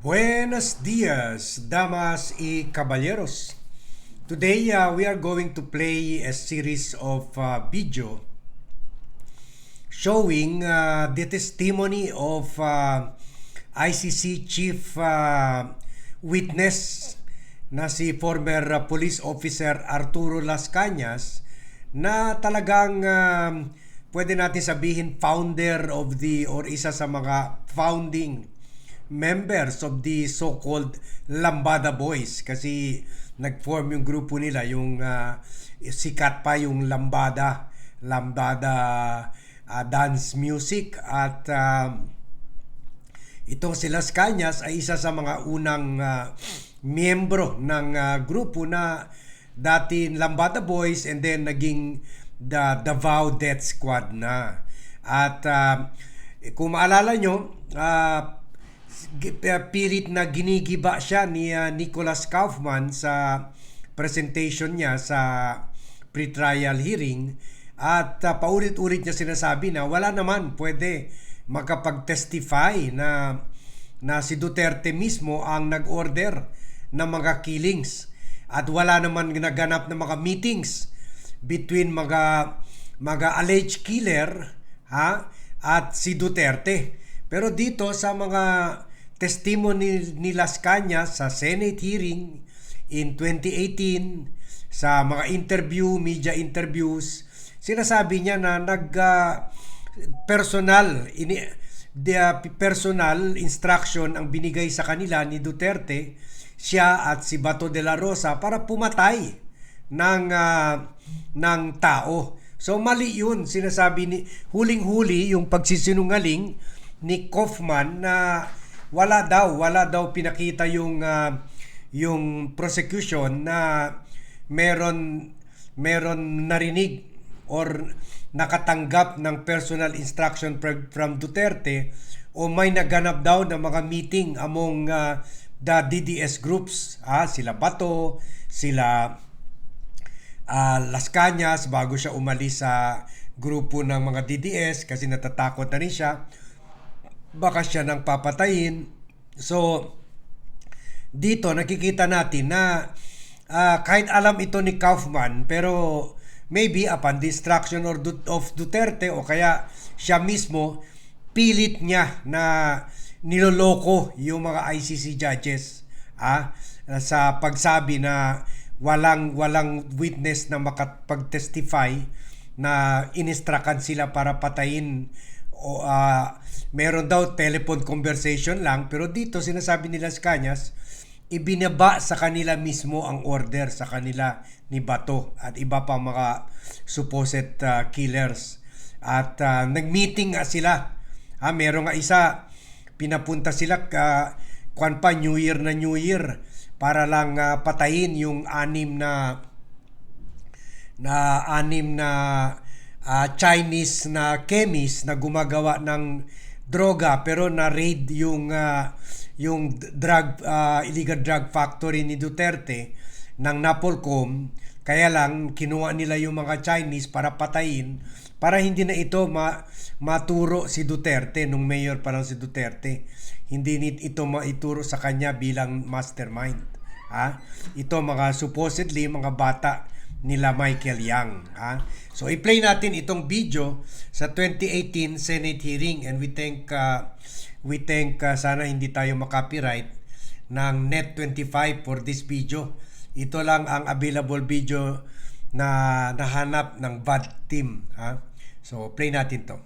Buenos dias, damas y caballeros. Today we are going to play a series of video showing the testimony of ICC Chief Witness na si former police officer Arturo Las Cañas na talagang pwede natin sabihin founder of or isa sa mga founding members of the so-called Lambada Boys, kasi nag-form yung grupo nila, yung sikat pa yung Lambada dance music, at itong si Las Cañas ay isa sa mga unang miyembro ng grupo na dati Lambada Boys and then naging the Davao Death Squad na. At kung maalala nyo, pilit na ginigiba siya ni Nicholas Kaufman sa presentation niya sa pre-trial hearing, at paulit-ulit niya sinasabi na wala naman pwede makapag-testify na si Duterte mismo ang nag-order ng mga killings, at wala naman naganap na mga meetings between mga alleged killer at si Duterte. Pero dito sa mga testimony ni Las Cañas sa Senate hearing in 2018, sa mga media interviews, sinasabi niya na personal instruction ang binigay sa kanila ni Duterte, siya at si Bato de la Rosa, para pumatay ng tao. So mali yun. Sinasabi ni huling-huli yung pagsisinungaling ni Kaufman na wala daw pinakita yung prosecution na meron narinig or nakatanggap ng personal instruction from Duterte, o may naganap daw ng mga meeting among the DDS groups, sila Bato, sila Las Cañas, bago siya umalis sa grupo ng mga DDS kasi natatakot na rin siya baka siya nang papatayin. So dito nakikita natin na kahit alam ito ni Kaufman, pero maybe upon the instruction of Duterte, o kaya siya mismo, pilit niya na niloloko yung mga ICC judges sa pagsabi na walang witness na makapag-testify na inistrakan sila para patayin, o meron daw telephone conversation lang. Pero dito sinasabi ni Las Cañas, ibinaba sa kanila mismo ang order sa kanila ni Bato at iba pang mga supposed killers. At nag-meeting nga sila. Meron nga isa, pinapunta sila New Year para lang patayin yung anim na Chinese na chemist na gumagawa ng droga, pero na-raid yung illegal drug factory ni Duterte ng Napolcom. Kaya lang kinuha nila yung mga Chinese para patayin, para hindi na ito maturo si Duterte nung mayor pa lang si Duterte. Hindi ito maituro sa kanya bilang mastermind. Ito mga supposedly mga bata nila Michael Yang. So i-play natin itong video sa 2018 Senate hearing, and we think sana hindi tayo makopyright ng Net25 for this video. Ito lang ang available video na nahanap ng VAD team. So play natin to.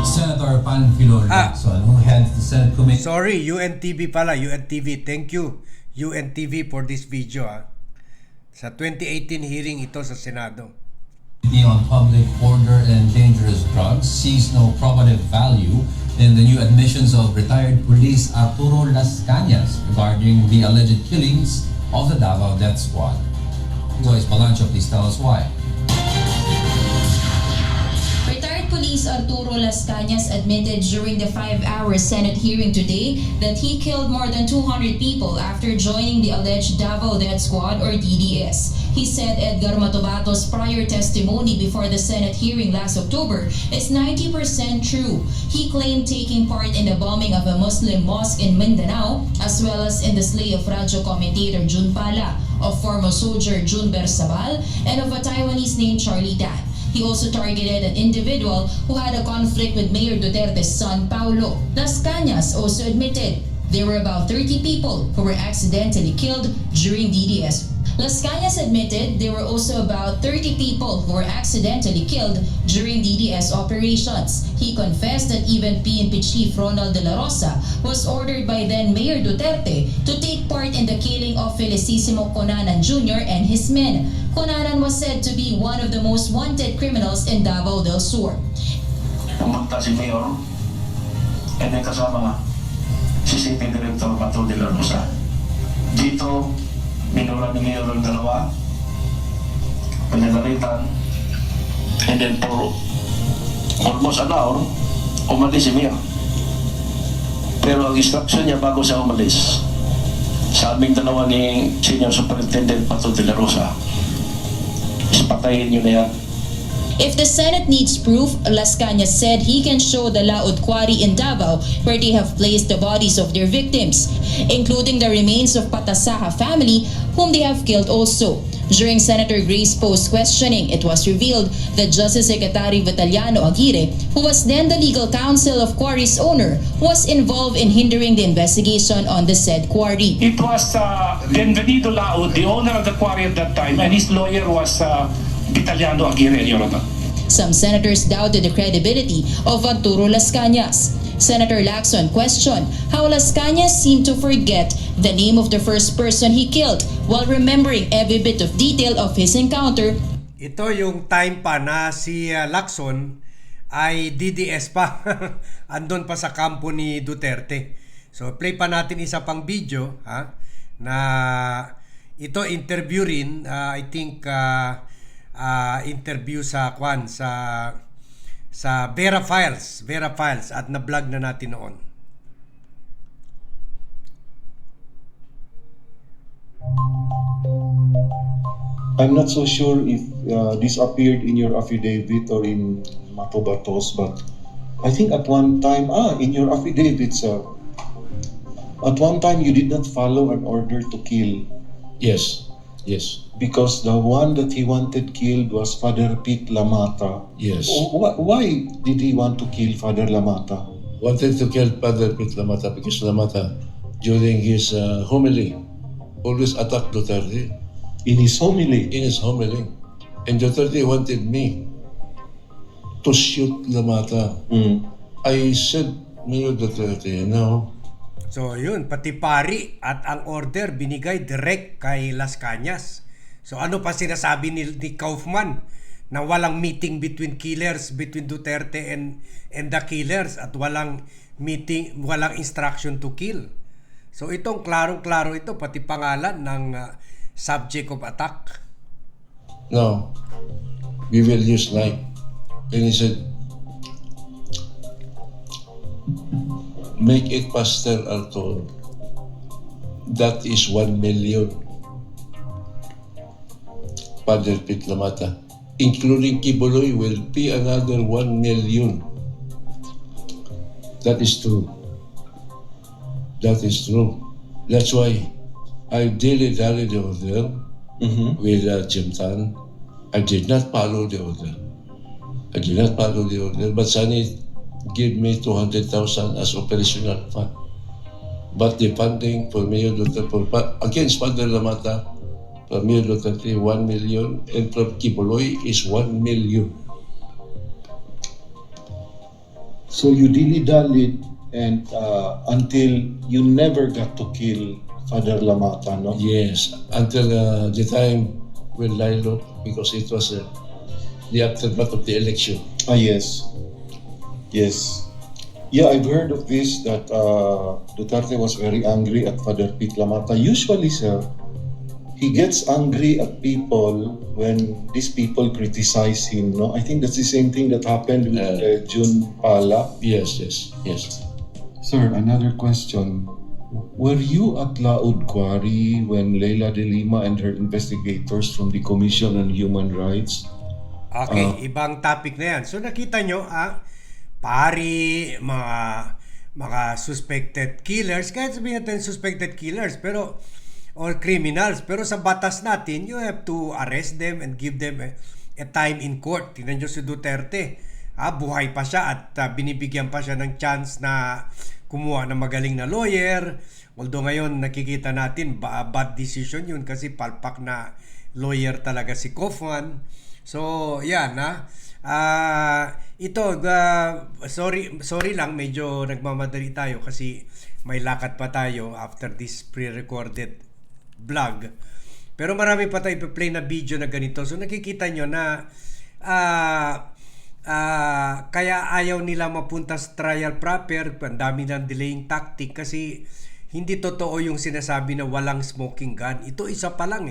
Senator Panfilo Lacson, who heads the Senate Committee. Sorry, UNTV pala, UNTV. Thank you, UNTV, for this video. Sa 2018 hearing ito sa Senado. On Public Order and Dangerous Drugs sees no probative value in the new admissions of retired police Arturo Las Cañas regarding the alleged killings of the Davao Death Squad. Joyce Balancho, please tell us why. Retired Police Arturo Las Cañas admitted during the 5-hour Senate hearing today that he killed more than 200 people after joining the alleged Davao Death Squad or DDS. He said Edgar Matobato's prior testimony before the Senate hearing last October is 90% true. He claimed taking part in the bombing of a Muslim mosque in Mindanao, as well as in the slay of radyo commentator Jun Pala, of former soldier Jun Bersabal, and of a Taiwanese named Charlie Tan. He also targeted an individual who had a conflict with Mayor Duterte's son, Paulo. Las Cañas also admitted there were about 30 people who were accidentally killed during DDS. Las Cañas admitted there were also about 30 people who were accidentally killed during DDS operations. He confessed that even PNP Chief Ronald De La Rosa was ordered by then Mayor Duterte to take part in the killing of Felicissimo Conanan Jr. and his men. Conanan was said to be one of the most wanted criminals in Davao del Sur. Pumunta si Mayor and then kasama si City Director Pato De La Rosa. Dito, minura ni Mayor ang dalawa, pinagalitan, and then for almost an hour, umalis si Mayor. Pero ang instruction niya bago siya umalis, sa aming dalawa ni Senior Superintendent Pato De La Rosa, patayin nyo na yan. If the Senate needs proof, Las Cañas said he can show the Laod Quarry in Davao where they have placed the bodies of their victims, including the remains of Patasaha family whom they have killed also. During Senator Grace Poe's questioning, it was revealed that Justice Secretary Vitaliano Aguirre, who was then the legal counsel of quarry's owner, was involved in hindering the investigation on the said quarry. It was Bienvenido Laud, the owner of the quarry at that time, and his lawyer was Vitaliano Aguirre, Your Honor. Some senators doubted the credibility of Arturo Las Cañas. Senator Lacson questioned how Las Cañas seemed to forget the name of the first person he killed while remembering every bit of detail of his encounter. Ito yung time pa na si Lacson ay DDS pa. Andun pa sa kampo ni Duterte. So play pa natin isa pang video na ito interview rin, I think interview sa Vera Files at na-vlog na natin noon. I'm not so sure if this appeared in your affidavit or in Matobato's, but I think at one time, in your affidavit, sir, at one time you did not follow an order to kill. Yes, yes, Because the one that he wanted killed was Father Pete Lamata. yes. Why did he want to kill Father Lamata? Wanted to kill Father Pete Lamata because Lamata, during his homily, always attacked Duterte In his homily. in his homily. And Duterte wanted me to shoot Lamata. I said, Mayor Duterte, no. So yun, pati pari at ang order binigay direct kay Las Cañas. So ano pa sinasabi ni Kaufman na walang meeting between Duterte and the killers at walang meeting, walang instruction to kill. So itong klarong-klaro ito, pati pangalan ng subject of attack. No, we will use light. And he said, make it Pastor Arturo. That is 1 million. Father Pete Lamata, including Kibuloy, will be another 1 million. That is true. That is true. That's why I dilly-dallied the order with Jim Tan. I did not follow the order. But Sunny gave me 200,000 as operational fund. But the funding for Mayor Duterte, against Father Lamata, from Mayor Duterte, 1 million, and from Kibuloy is 1 million. So you dilly-dallied and until you never got to kill Father Lamata, no? Yes, until the time when Lilo, because it was the aftermath of the election. Yes. Yes. Yeah, I've heard of this, that Duterte was very angry at Father Pete Lamata. Usually, sir, he gets angry at people when these people criticize him, no? I think that's the same thing that happened with Jun Pala. Yes. Sir, another question. Were you at Laud Quarry when Leila de Lima and her investigators from the Commission on Human Rights? Okay, ibang topic na yan. So nakita nyo, pari, mga suspected killers, kahit sabihin natin suspected killers, pero or criminals, pero sa batas natin, you have to arrest them and give them a time in court. Tingnan nyo si Duterte, buhay pa siya at binibigyan pa siya ng chance na kumuha ng magaling na lawyer. Although ngayon nakikita natin bad decision yun kasi palpak na lawyer talaga si Kaufman. So yan sorry lang, medyo nagmamadali tayo kasi may lakad pa tayo after this pre-recorded vlog. Pero marami pa tayo ipa-play na video na ganito. So nakikita nyo na kaya ayaw nila mapunta sa trial proper. Ang dami ng delaying tactic kasi hindi totoo yung sinasabi na walang smoking gun. Ito isa pa lang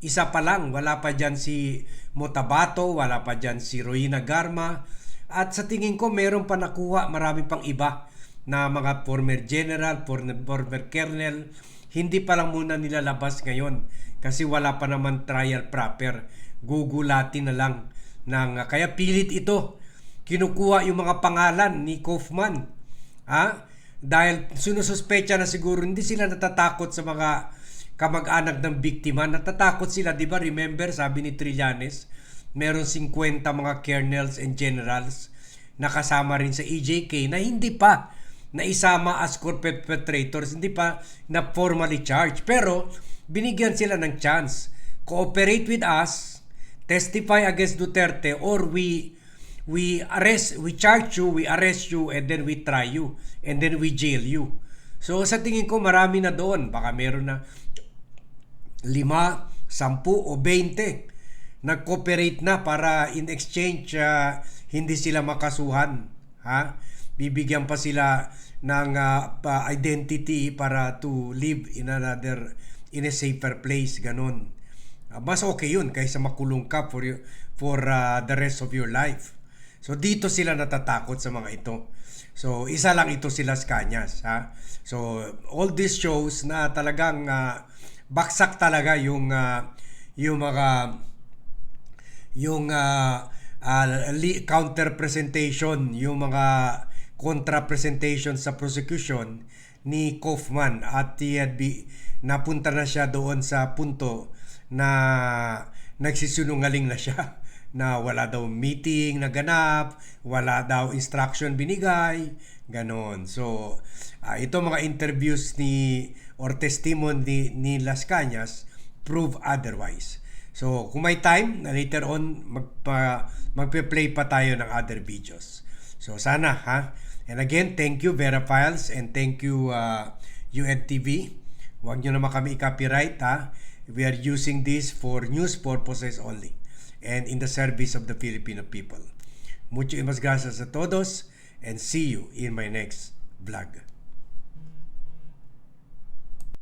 Isa pa lang. Wala pa dyan si Motabato, wala pa dyan si Roina Garma. At sa tingin ko meron pa nakuha marami pang iba na mga former general, former colonel. Hindi pa lang muna nilalabas ngayon kasi wala pa naman trial proper. Gugulatin na lang kaya pilit ito. Kinukuha yung mga pangalan ni Kaufman. Dahil sinususpecha na siguro hindi sila natatakot sa mga kamag-anak ng biktima. Natatakot sila, di ba? Remember, sabi ni Trillanes, meron 50 mga colonels and generals na kasama rin sa EJK na hindi pa naisama as perpetrators, hindi pa na formally charged. Pero binigyan sila ng chance. Cooperate with us, testify against Duterte, or we charge you, we arrest you, and then we try you, and then we jail you. So sa tingin ko marami na doon. Baka meron na 5, 10 o 20 nag-cooperate na para in exchange hindi sila makasuhan. Bibigyan pa sila ng identity para to live in a safer place, ganun. Mas okay yun kaysa makulong ka for the rest of your life. So dito sila natatakot sa mga ito. So isa lang ito si Las Cañas. So all this shows na talagang baksak talaga yung counter presentation, yung mga contra presentation sa prosecution ni Kaufman, at napunta na siya doon sa punto na nagsisinungaling na siya na wala daw meeting naganap, wala daw instruction binigay, ganon. So ito mga interviews or testimony ni Las Cañas prove otherwise. So kung may time, later on magpe-play pa tayo ng other videos. So sana and again, thank you Vera Files and thank you UNTV. Huwag nyo naman kami i-copyright. We are using this for news purposes only and in the service of the Filipino people. Muchas gracias a todos and see you in my next vlog.